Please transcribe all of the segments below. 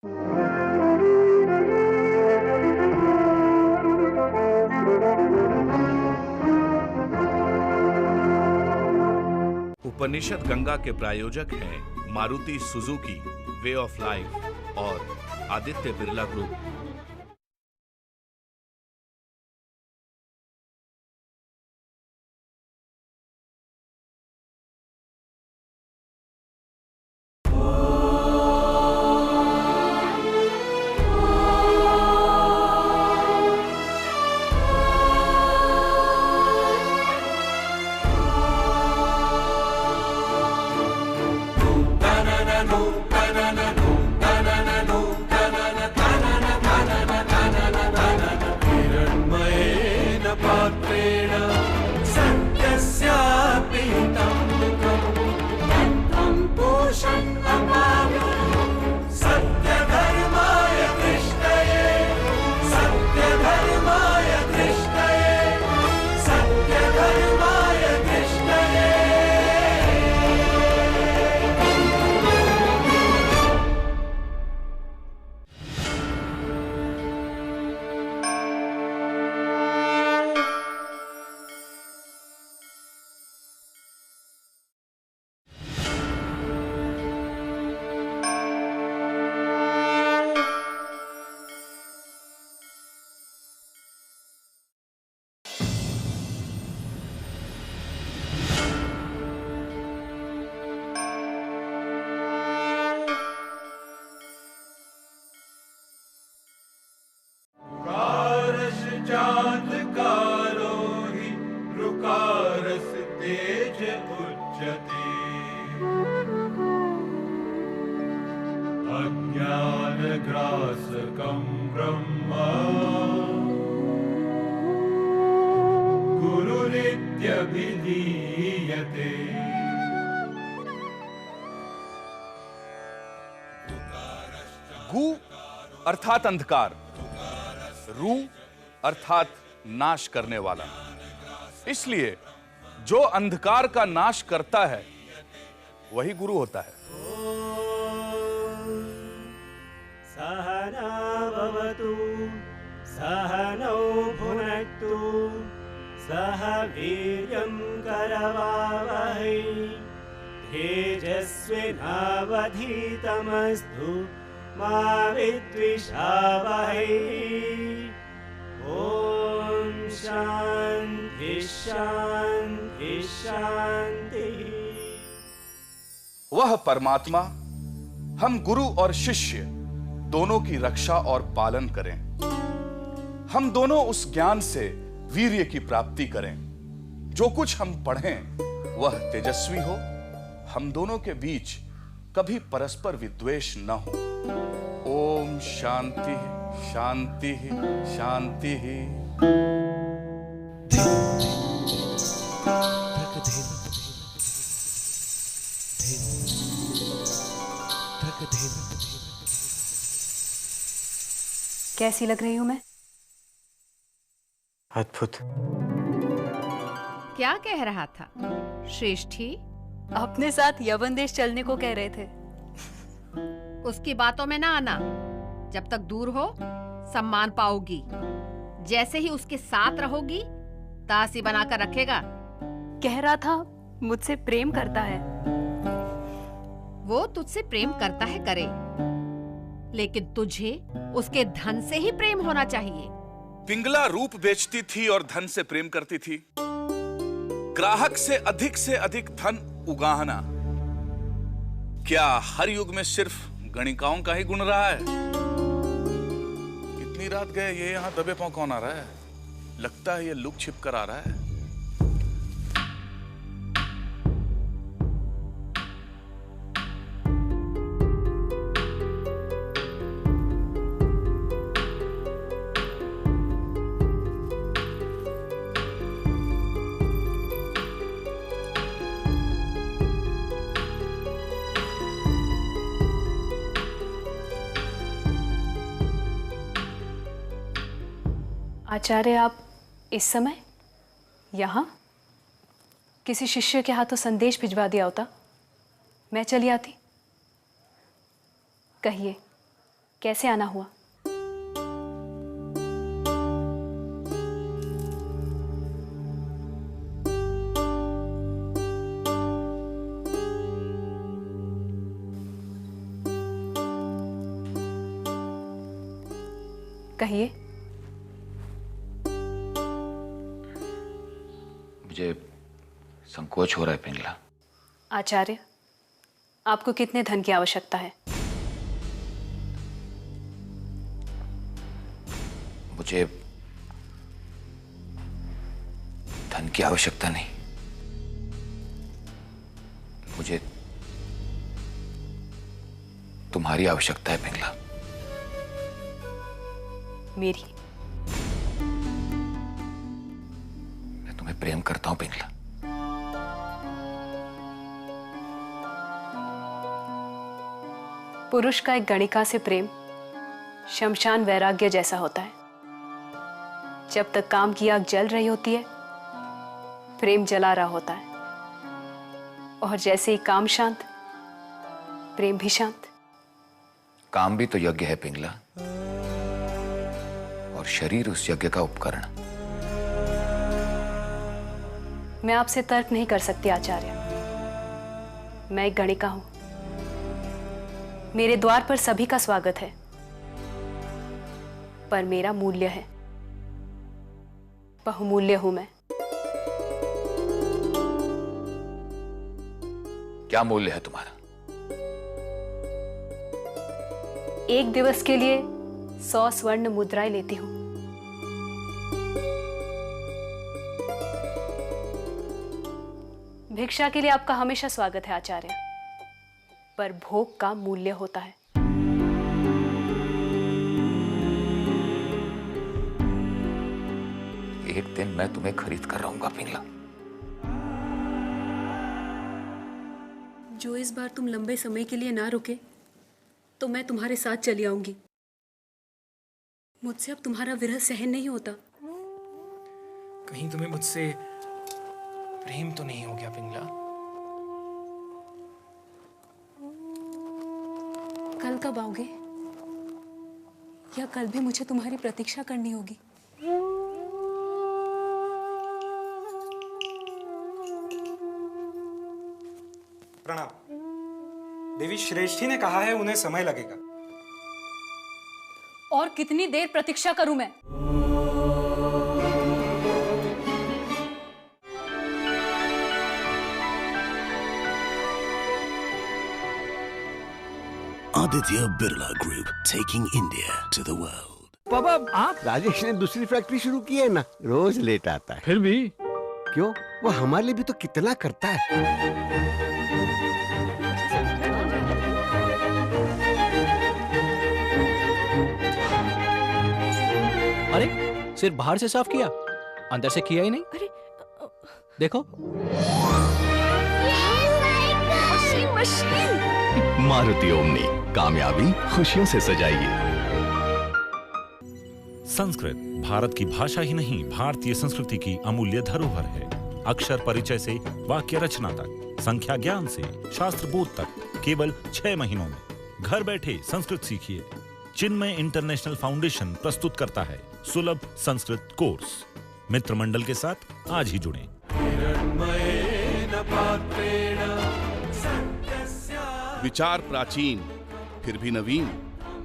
उपनिषद गंगा के प्रायोजक हैं Maruti Suzuki, way of life और आदित्य बिरला ग्रुप। अज्ञानग्रासकं ब्रह्म गुरुरित्यभिधीयते। गु अर्थात अंधकार, रू अर्थात नाश करने वाला। इसलिए जो अंधकार का नाश करता है वही गुरु होता है। सहना भवतु सहनौ भुनक्तु सह वीर्यं करवावहै तेजस्विनावधीतमस्तु मा विद्विषावहै। ओम शांति शांति शांति। वह परमात्मा हम गुरु और शिष्य दोनों की रक्षा और पालन करें। हम दोनों उस ज्ञान से वीर्य की प्राप्ति करें। जो कुछ हम पढ़ें वह तेजस्वी हो। हम दोनों के बीच कभी परस्पर विद्वेष न हो। ओम शांति शांति शांति। कैसी लग रही हूं मैं? अद्भुत। क्या कह रहा था श्रेष्ठी? अपने साथ यवन देश चलने को कह रहे थे। उसकी बातों में ना आना। जब तक दूर हो सम्मान पाओगी। जैसे ही उसके साथ रहोगी दासी बनाकर रखेगा। कह रहा था मुझसे प्रेम करता है। वो तुझसे प्रेम करता है करे, लेकिन तुझे उसके धन से ही प्रेम होना चाहिए। पिंगला रूप बेचती थी और धन से प्रेम करती थी। ग्राहक से अधिक धन उगाहना। क्या हर युग में सिर्फ गणिकाओं का ही गुण रहा है? इतनी रात गए ये यहां दबे पांव कौन आ रहा है? लगता है ये लुक छिप कर आ रहा है। आचार्य, आप इस समय यहाँ? किसी शिष्य के हाथों संदेश भिजवा दिया होता, मैं चली आती। कहिए, कैसे आना हुआ? कहिए। मुझे संकोच हो रहा है पिंगला। आचार्य, आपको कितने धन की आवश्यकता है? मुझे धन की आवश्यकता नहीं, मुझे तुम्हारी आवश्यकता है पिंगला। मेरी? मैं तुम्हें प्रेम करता हूं पिंगला। पुरुष का एक गणिका से प्रेम शमशान वैराग्य जैसा होता है। जब तक काम की आग जल रही होती है, प्रेम जला रहा होता है, और जैसे ही काम शांत, प्रेम भी शांत। काम भी तो यज्ञ है पिंगला, और शरीर उस यज्ञ का उपकरण। मैं आपसे तर्क नहीं कर सकती आचार्य। मैं एक गणिका हूं। मेरे द्वार पर सभी का स्वागत है, पर मेरा मूल्य है। बहुमूल्य हूं मैं। क्या मूल्य है तुम्हारा? एक दिवस के लिए 100 स्वर्ण मुद्राएं लेती हूं। भिक्षा के लिए आपका हमेशा स्वागत है आचार्य, पर भोग का मूल्य होता है। एक दिन मैं तुम्हें खरीद कर रहूंगा पिंगला। जो इस बार तुम लंबे समय के लिए ना रुके, तो मैं तुम्हारे साथ चली आऊंगी। मुझसे अब तुम्हारा विरह सहन नहीं होता। कहीं तुम्हें मुझसे प्रेम तो नहीं हो गया पिंगला? कल कब आओगे? या कल भी मुझे तुम्हारी प्रतीक्षा करनी होगी? प्रणाम। देवी श्रेष्ठी ने कहा है उन्हें समय लगेगा। और कितनी देर प्रतीक्षा करूं मैं? Aditya Birla Group, taking India to the world. पापा, आप? राजेश ने दूसरी फैक्ट्री शुरू की है ना, रोज लेट आता है। फिर भी क्यों? वो हमारे लिए भी तो कितना करता है। अरे, सिर्फ बाहर से साफ किया, अंदर से किया ही नहीं। अरे देखो। मारुति ओमनी, कामयाबी खुशियों से सजाइए। संस्कृत भारत की भाषा ही नहीं, भारतीय संस्कृति की अमूल्य धरोहर है। अक्षर परिचय से वाक्य रचना तक, संख्या ज्ञान से शास्त्र बोध तक, केवल 6 महीनों में घर बैठे संस्कृत सीखिए। चिन्मय इंटरनेशनल फाउंडेशन प्रस्तुत करता है सुलभ संस्कृत कोर्स। मित्र मंडल के साथ आज ही जुड़ें। विचार प्राचीन फिर भी नवीन,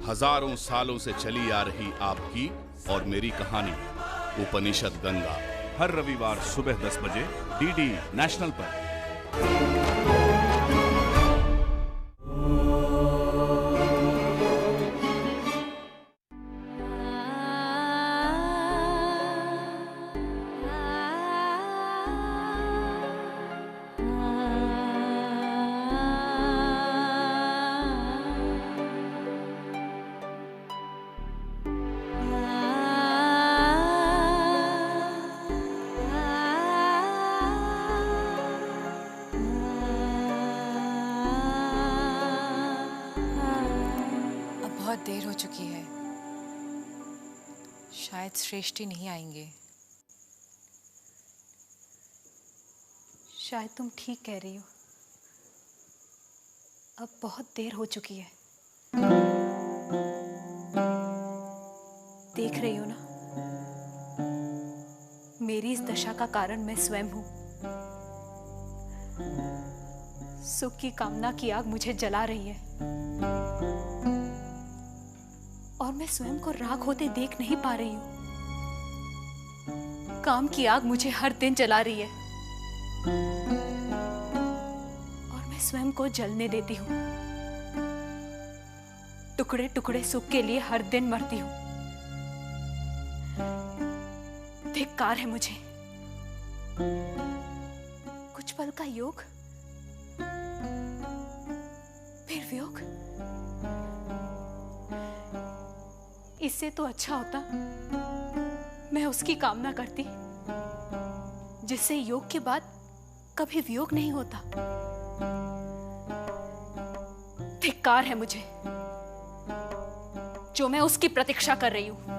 हजारों सालों से चली आ रही आपकी और मेरी कहानी उपनिषद गंगा, हर रविवार सुबह 10 बजे डीडी नेशनल पर। बहुत देर हो चुकी है, शायद श्रेष्ठी नहीं आएंगे। शायद तुम ठीक कह रही हो, अब बहुत देर हो चुकी है। देख रही हो ना, मेरी इस दशा का कारण मैं स्वयं हूं। सुख की कामना की आग मुझे जला रही है और मैं स्वयं को राख होते देख नहीं पा रही हूं। काम की आग मुझे हर दिन जला रही है और मैं स्वयं को जलने देती हूं। टुकड़े टुकड़े सुख के लिए हर दिन मरती हूं। धिक्कार है मुझे। कुछ पल का योग, फिर वियोग। इससे तो अच्छा होता मैं उसकी कामना करती जिससे योग के बाद कभी वियोग नहीं होता। धिक्कार है मुझे जो मैं उसकी प्रतीक्षा कर रही हूं,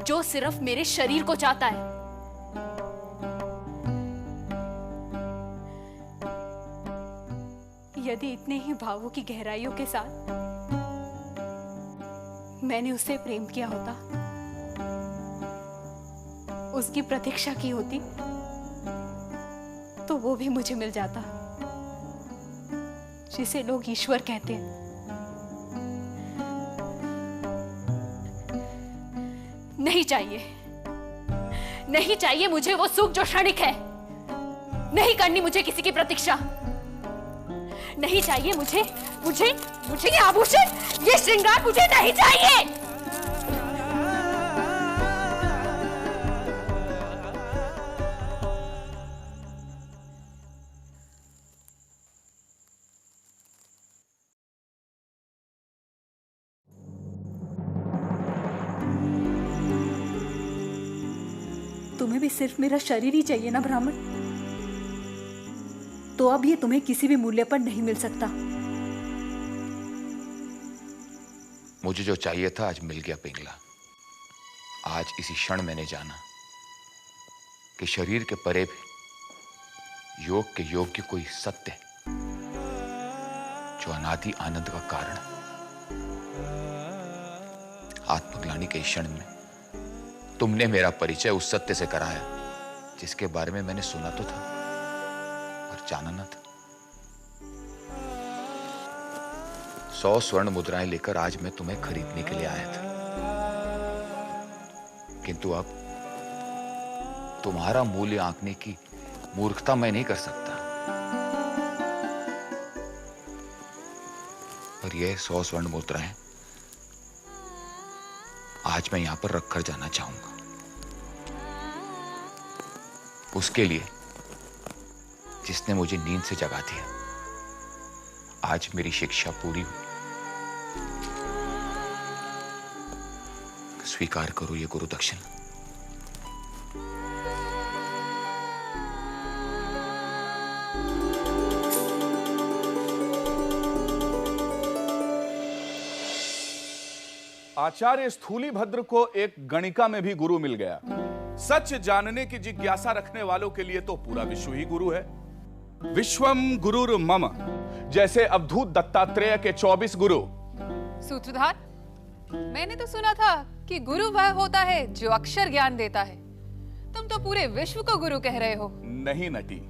जो सिर्फ मेरे शरीर को चाहता है। यदि इतने ही भावों की गहराइयों के साथ मैंने उससे प्रेम किया होता, उसकी प्रतीक्षा की होती, तो वो भी मुझे मिल जाता जिसे लोग ईश्वर कहते हैं। नहीं चाहिए, नहीं चाहिए मुझे वो सुख जो क्षणिक है। नहीं करनी मुझे किसी की प्रतीक्षा। नहीं चाहिए मुझे मुझे मुझे ये आभूषण, ये श्रृंगार मुझे नहीं चाहिए। तुम्हें भी सिर्फ मेरा शरीर ही चाहिए ना ब्राह्मण? तो अब ये तुम्हें किसी भी मूल्य पर नहीं मिल सकता। मुझे जो चाहिए था आज मिल गया पिंगला। आज इसी क्षण मैंने जाना कि शरीर के परे भी योग के योग्य कोई सत्य जो अनादि आनंद का कारण। आत्मग्लानि के क्षण में तुमने मेरा परिचय उस सत्य से कराया जिसके बारे में मैंने सुना तो था और जाना न था। 100 स्वर्ण मुद्राएं लेकर आज मैं तुम्हें खरीदने के लिए आया था, किंतु अब तुम्हारा मूल्य आंकने की मूर्खता मैं नहीं कर सकता। और ये 100 स्वर्ण मुद्राएं आज मैं यहां पर रखकर जाना चाहूंगा। उसके लिए जिसने मुझे नींद से जगा दिया। आज मेरी शिक्षा पूरी हुई। स्वीकार करो ये गुरु दक्षिणा। आचार्य स्थूलीभद्र को एक गणिका में भी गुरु मिल गया। सच जानने की जिज्ञासा रखने वालों के लिए तो पूरा विश्व ही गुरु है। विश्वम गुरुर मम, जैसे अवधूत दत्तात्रेय के 24 गुरु। सूत्रधार, मैंने तो सुना था कि गुरु वह होता है जो अक्षर ज्ञान देता है। तुम तो पूरे विश्व को गुरु कह रहे हो। नहीं नटी,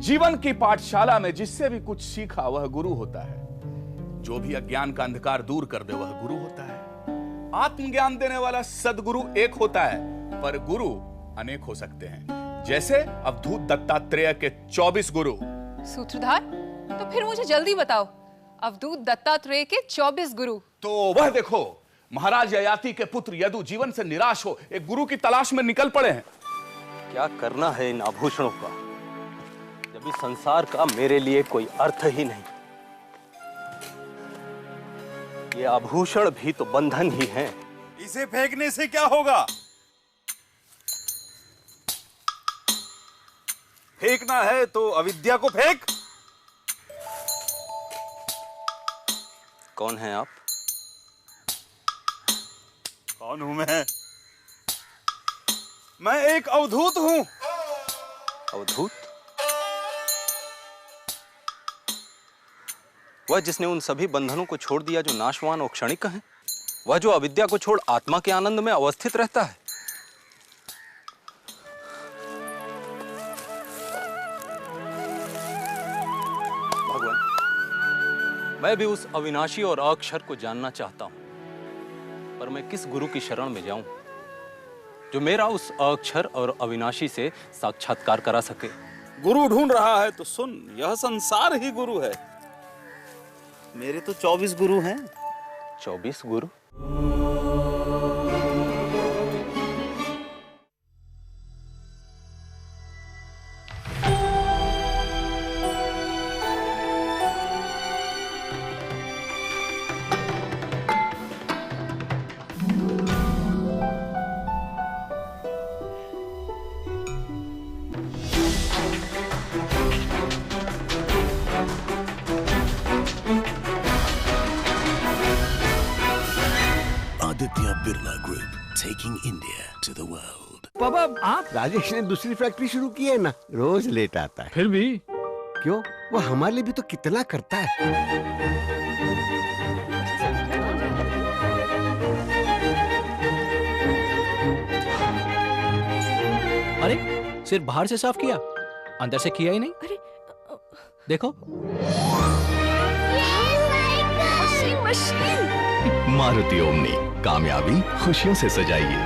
जीवन की पाठशाला में जिससे भी कुछ सीखा वह गुरु होता है। जो भी अज्ञान का अंधकार दूर कर दे वह गुरु होता है। आत्मज्ञान देने वाला सदगुरु एक होता है, पर गुरु अनेक हो सकते हैं, जैसे अवधूत दत्तात्रेय के 24 गुरु। सूत्रधार, तो फिर मुझे जल्दी बताओ, अवधूत दत्तात्रेय के 24 गुरु। तो वह देखो, महाराज ययाति के पुत्र यदु जीवन से निराश हो एक गुरु की तलाश में निकल पड़े हैं। क्या करना है इन आभूषणों का, जब इस संसार का मेरे लिए कोई अर्थ ही नहीं। ये आभूषण भी तो बंधन ही हैं। इसे फेंकने से क्या होगा? फेंकना है तो अविद्या को फेंक। कौन है आप? कौन हूं मैं? मैं एक अवधूत हूं। अवधूत? वह जिसने उन सभी बंधनों को छोड़ दिया जो नाशवान और क्षणिक हैं? वह जो अविद्या को छोड़ आत्मा के आनंद में अवस्थित रहता है। भगवान, मैं भी उस अविनाशी और अक्षर को जानना चाहता हूं, पर मैं किस गुरु की शरण में जाऊं जो मेरा उस अक्षर और अविनाशी से साक्षात्कार करा सके। गुरु ढूंढ रहा है तो सुन, यह संसार ही गुरु है। मेरे तो 24 गुरु हैं। 24 गुरु? Aditya Birla Group, taking India to the world. पापा आप? राजेश ने दूसरी फैक्ट्री शुरू की है ना, रोज लेट आता है। फिर भी क्यों? वो हमारे लिए भी तो कितना करता है। अरे सिर्फ बाहर से साफ किया, अंदर से किया ही नहीं। अरे देखो, मशीन। मारुति ओमनी, कामयाबी खुशियों से सजाइए।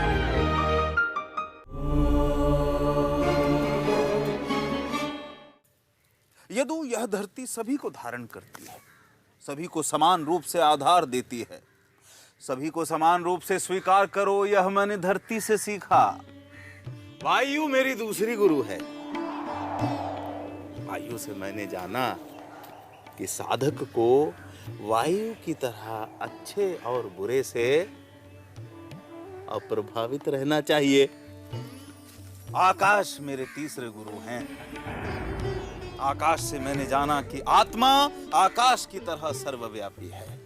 यदु यह धरती सभी को धारण करती है, सभी को समान रूप से आधार देती है। सभी को समान रूप से स्वीकार करो, यह मैंने धरती से सीखा। वायु मेरी दूसरी गुरु है। वायु से मैंने जाना कि साधक को वायु की तरह अच्छे और बुरे से अप्रभावित रहना चाहिए। आकाश मेरे तीसरे गुरु हैं। आकाश से मैंने जाना कि आत्मा आकाश की तरह सर्वव्यापी है,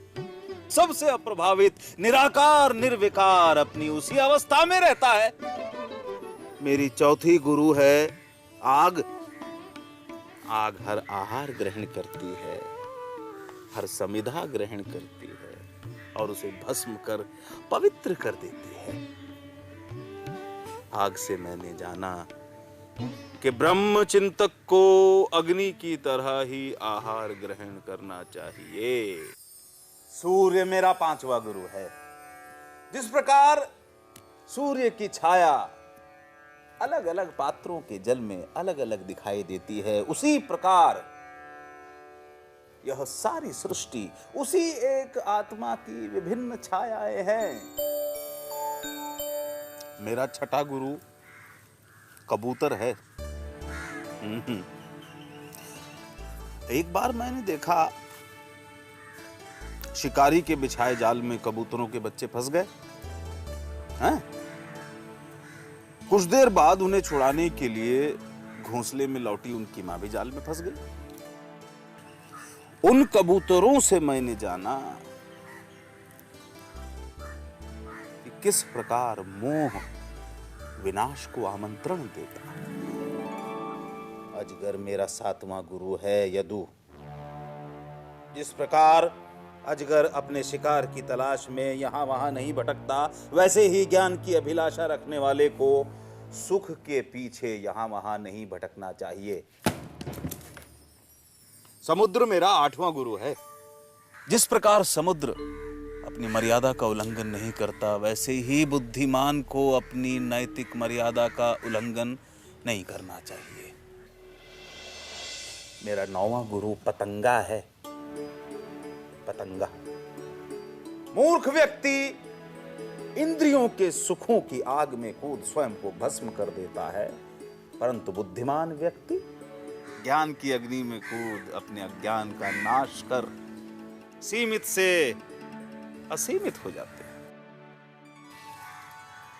सबसे अप्रभावित, निराकार निर्विकार अपनी उसी अवस्था में रहता है। मेरी चौथी गुरु है आग। आग हर आहार ग्रहण करती है, हर समिधा ग्रहण करती है और उसे भस्म कर पवित्र कर देती है। आग से मैंने जाना कि ब्रह्म चिंतक को अग्नि की तरह ही आहार ग्रहण करना चाहिए। सूर्य मेरा पांचवा गुरु है। जिस प्रकार सूर्य की छाया अलग अलग पात्रों के जल में अलग अलग दिखाई देती है, उसी प्रकार यह सारी सृष्टि उसी एक आत्मा की विभिन्न छायाएं हैं। मेरा छठा गुरु कबूतर है। एक बार मैंने देखा शिकारी के बिछाए जाल में कबूतरों के बच्चे फंस गए हैं। कुछ देर बाद उन्हें छुड़ाने के लिए घोंसले में लौटी उनकी मां भी जाल में फंस गई। उन कबूतरों से मैंने जाना कि किस प्रकार मोह विनाश को आमंत्रण देता है। अजगर मेरा सातवां गुरु है यदु। जिस प्रकार अजगर अपने शिकार की तलाश में यहां वहां नहीं भटकता, वैसे ही ज्ञान की अभिलाषा रखने वाले को सुख के पीछे यहां वहां नहीं भटकना चाहिए। समुद्र मेरा आठवां गुरु है। जिस प्रकार समुद्र अपनी मर्यादा का उल्लंघन नहीं करता, वैसे ही बुद्धिमान को अपनी नैतिक मर्यादा का उल्लंघन नहीं करना चाहिए। मेरा नौवां गुरु पतंगा है। पतंगा मूर्ख व्यक्ति इंद्रियों के सुखों की आग में कूद स्वयं को भस्म कर देता है, परंतु बुद्धिमान व्यक्ति ज्ञान की अग्नि में कूद अपने अज्ञान का नाश कर सीमित से असीमित हो जाते हैं।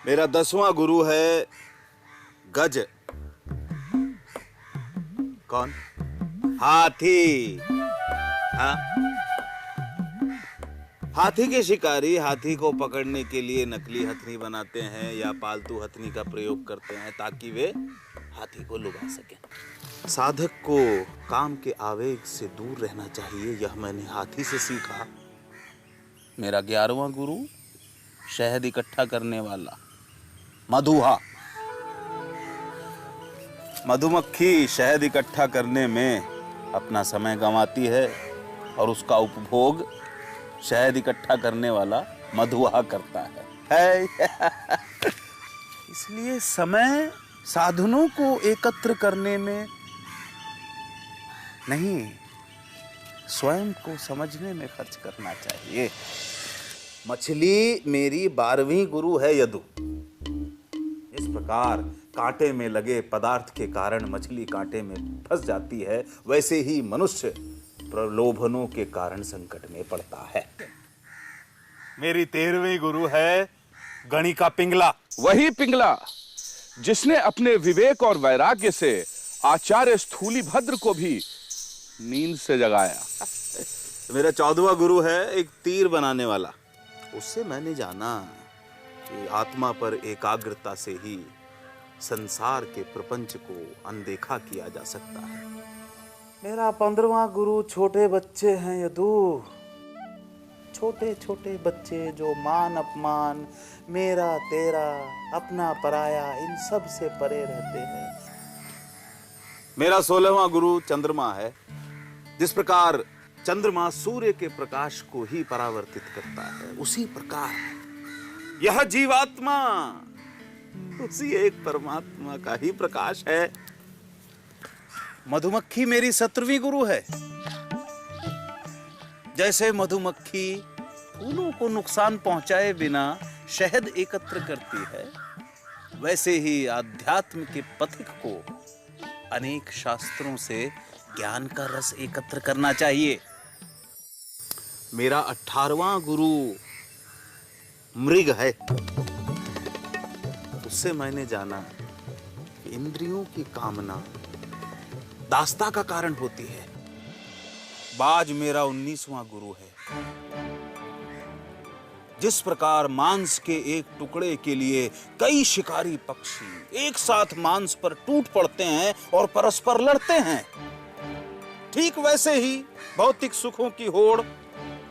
मेरा 10वां गुरु है गज। कौन? हाथी। हाँ? हाथी के शिकारी हाथी को पकड़ने के लिए नकली हथनी बनाते हैं या पालतू हथनी का प्रयोग करते हैं ताकि वे हाथी को लुभा सकें। साधक को काम के आवेग से दूर रहना चाहिए, यह मैंने हाथी से सीखा। मेरा 11वां गुरु शहद इकट्ठा करने वाला मधुहा। मधुमक्खी शहद इकट्ठा करने में अपना समय गंवाती है और उसका उपभोग शहद इकट्ठा करने वाला मधुहा करता है। इसलिए समय साधनों को एकत्र करने में नहीं, स्वयं को समझने में खर्च करना चाहिए। मछली मेरी 12वीं गुरु है यदु। इस प्रकार कांटे में लगे पदार्थ के कारण मछली कांटे में फंस जाती है, वैसे ही मनुष्य प्रलोभनों के कारण संकट में पड़ता है। मेरी 13वीं गुरु है गणिका पिंगला। वही पिंगला जिसने अपने विवेक और वैराग्य से आचार्य स्थूलीभद्र को भी नींद से जगाया। मेरा 14वां गुरु है एक तीर बनाने वाला। उससे मैंने जाना कि आत्मा पर एकाग्रता से ही संसार के प्रपंच को अनदेखा किया जा सकता है। मेरा 15वां गुरु छोटे बच्चे हैं यदु। छोटे छोटे बच्चे जो मान अपमान, मेरा तेरा, अपना पराया, इन सब से परे रहते हैं। मेरा 16वां गुरु चंद्रमा है। जिस प्रकार चंद्रमा सूर्य के प्रकाश को ही परावर्तित करता है, उसी प्रकार यह जीवात्मा उसी एक परमात्मा का ही प्रकाश है। मधुमक्खी मेरी 17वीं गुरु है। जैसे मधुमक्खी फूलों को नुकसान पहुंचाए बिना शहद एकत्र करती है, वैसे ही आध्यात्म के पथिक को अनेक शास्त्रों से ज्ञान का रस एकत्र करना चाहिए। मेरा 18वां गुरु मृग है। उससे मैंने जाना कि इंद्रियों की कामना दास्ता का कारण होती है। बाज मेरा 19वां गुरु है। जिस प्रकार मांस के एक टुकड़े के लिए कई शिकारी पक्षी एक साथ मांस पर टूट पड़ते हैं और परस्पर लड़ते हैं, ठीक वैसे ही भौतिक सुखों की होड़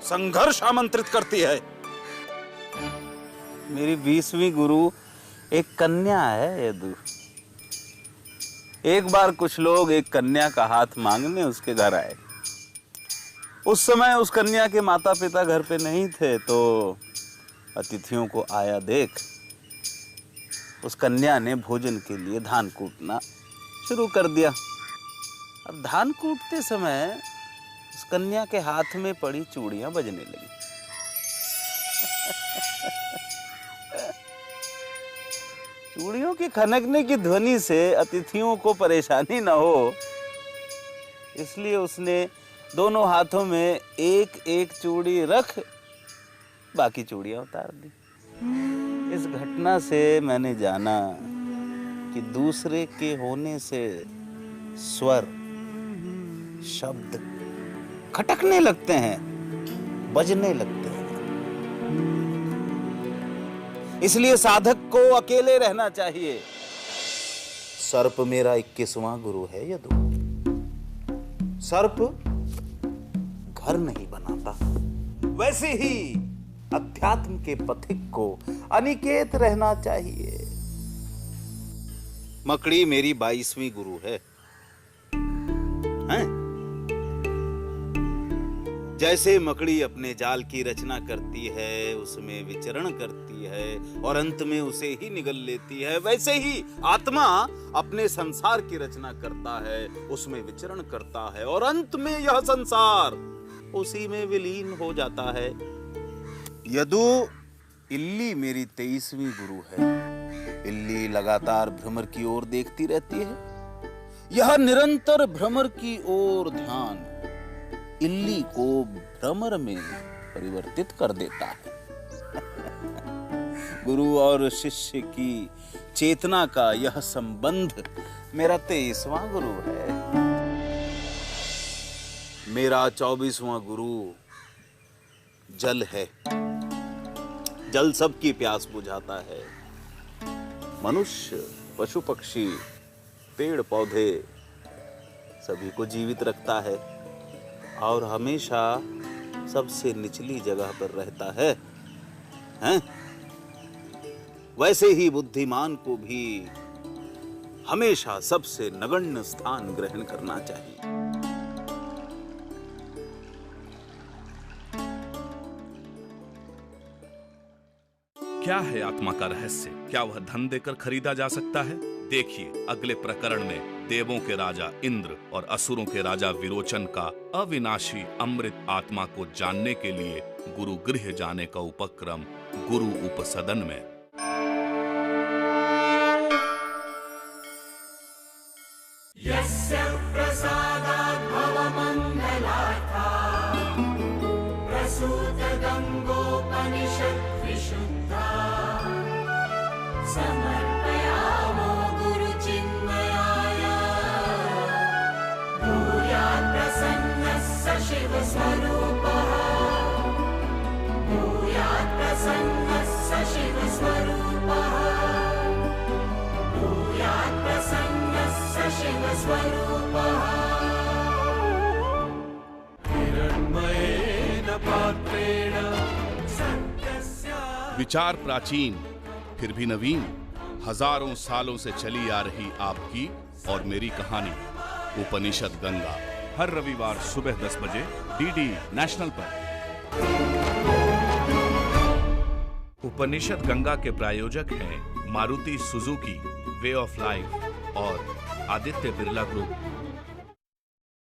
संघर्ष आमंत्रित करती है। मेरी 20वीं गुरु एक कन्या है यदु। एक बार कुछ लोग एक कन्या का हाथ मांगने उसके घर आए। उस समय उस कन्या के माता पिता घर पे नहीं थे, तो अतिथियों को आया देख उस कन्या ने भोजन के लिए धान कूटना शुरू कर दिया। अब धान कूटते समय उस कन्या के हाथ में पड़ी चूड़ियां बजने लगी। चूड़ियों के खनकने की ध्वनि से अतिथियों को परेशानी न हो, इसलिए उसने दोनों हाथों में एक एक चूड़ी रख बाकी चूड़ियां उतार दी। इस घटना से मैंने जाना कि दूसरे के होने से स्वर, शब्द खटकने लगते हैं, बजने लगते हैं। इसलिए साधक को अकेले रहना चाहिए। सर्प मेरा 21वां गुरु है यदु। सर्प घर नहीं बनाता, वैसे ही अध्यात्म के पथिक को अनिकेत रहना चाहिए। मकड़ी मेरी 22वीं गुरु है। जैसे मकड़ी अपने जाल की रचना करती है, उसमें विचरण करती है और अंत में उसे ही निगल लेती है, वैसे ही आत्मा अपने संसार की रचना करता है, उसमें विचरण करता है और अंत में यह संसार उसी में विलीन हो जाता है। यदु इल्ली मेरी 23वीं गुरु है। इल्ली लगातार भ्रमर की ओर देखती रहती है। यह निरंतर भ्रमर की ओर ध्यान इल्ली को भ्रमर में परिवर्तित कर देता है। गुरु और शिष्य की चेतना का यह संबंध मेरा 23वां गुरु है। मेरा 24वां गुरु जल है। जल सबकी प्यास बुझाता है। मनुष्य, पशु पक्षी, पेड़ पौधे सभी को जीवित रखता है और हमेशा सबसे निचली जगह पर रहता है, हैं? वैसे ही बुद्धिमान को भी हमेशा सबसे नगण्य स्थान ग्रहण करना चाहिए। क्या है आत्मा का रहस्य? क्या वह धन देकर खरीदा जा सकता है? देखिए अगले प्रकरण में देवों के राजा इंद्र और असुरों के राजा विरोचन का अविनाशी अमृत आत्मा को जानने के लिए गुरु गृह जाने का उपक्रम गुरु उपसदन में। यस्य प्रसादात् भवमङ्गलार्था प्रसूत गङ्गोपनिषत् विशुद्धा समर्पयामो गुरुचिन्मयाय भूयात् प्रसन्नः स शिवस्वरूपः भूयात् प्रसन्नः स शिवस्वरूपः भूयात् प्रसन्नः स शिवस्वरूपः हिरण्मयेन पात्रेण सत्यस्य। विचार प्राचीन फिर भी नवीन, हजारों सालों से चली आ रही आपकी और मेरी कहानी उपनिषद गंगा, हर रविवार सुबह 10 बजे डीडी नेशनल पर। उपनिषद गंगा के प्रायोजक हैं Maruti Suzuki, way of life और आदित्य बिरला ग्रुप।